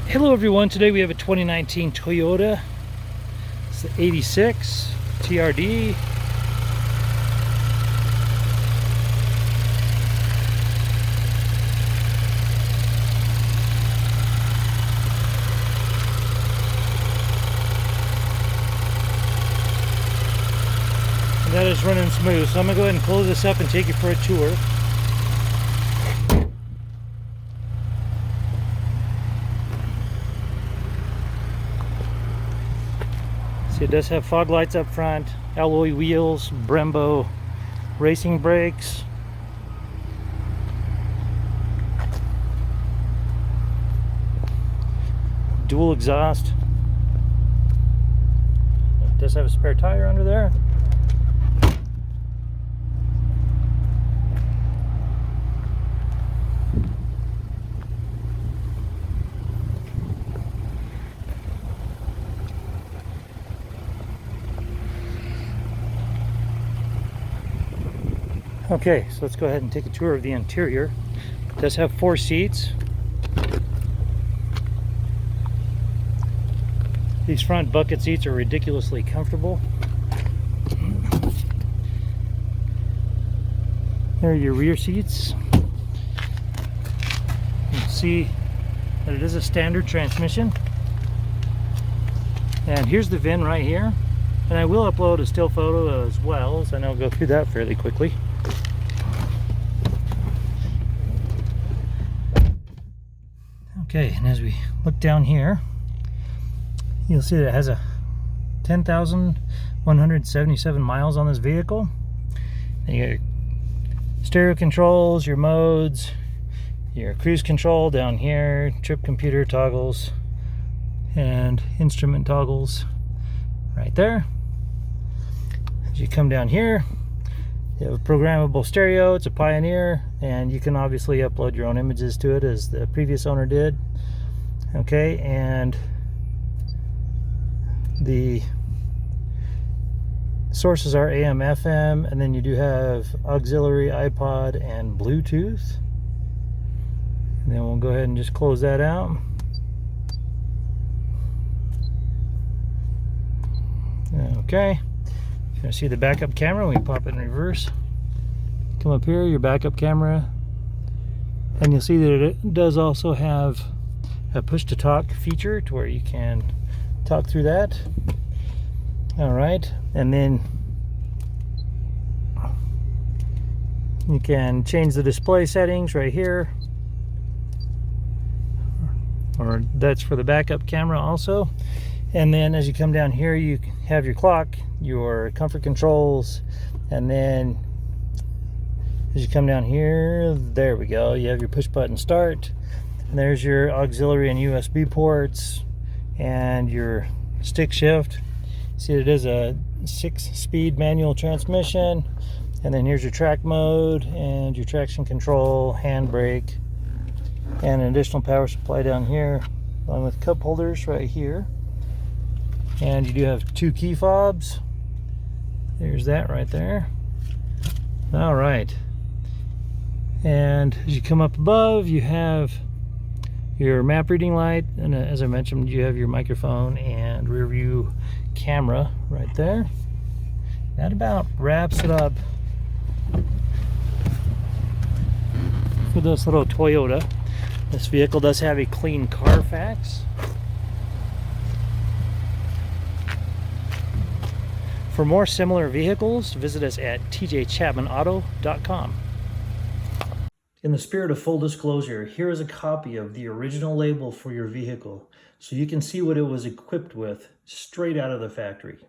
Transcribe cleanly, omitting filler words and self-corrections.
Hello everyone, today we have a 2019 Toyota. It's the 86 TRD. And that is running smooth, so I'm going to go ahead and close this up and take you for a tour. It does have fog lights up front, alloy wheels, Brembo racing brakes. Dual exhaust. It does have a spare tire under there. Okay, so let's go ahead and take a tour of the interior. It does have 4 seats. These front bucket seats are ridiculously comfortable. There are your rear seats. You can see that it is a standard transmission. And here's the VIN right here. And I will upload a still photo as well, so I'll go through that fairly quickly. Okay, and as we look down here, you'll see that it has a 10,177 miles on this vehicle. And you got your stereo controls, your modes, your cruise control down here, trip computer toggles, and instrument toggles right there. As you come down here, you have a programmable stereo. It's a Pioneer, and you can obviously upload your own images to it as the previous owner did. Okay, and the sources are AM, FM, and then you do have auxiliary, iPod, and Bluetooth. And then we'll go ahead and just close that out. Okay. You're going to see the backup camera. We can pop it in reverse. Come up here, your backup camera. And you'll see that it does also have a push-to-talk feature to where you can talk through that. Alright, and then you can change the display settings right here. Or that's for the backup camera also. And then as you come down here, you have your clock, your comfort controls, and then as you come down here, there we go, you have your push button start, and there's your auxiliary and USB ports and your stick shift. See, it is a 6-speed manual transmission, and then here's your track mode and your traction control, handbrake, and an additional power supply down here along with cup holders right here. And you do have 2 key fobs. There's that right there. All right. And as you come up above, you have your map reading light, and as I mentioned, you have your microphone and rear view camera right there. That about wraps it up for this little Toyota. This vehicle does have a clean CARFAX. For more similar vehicles, visit us at tjchapmanauto.com. In the spirit of full disclosure, here is a copy of the original label for your vehicle, so you can see what it was equipped with straight out of the factory.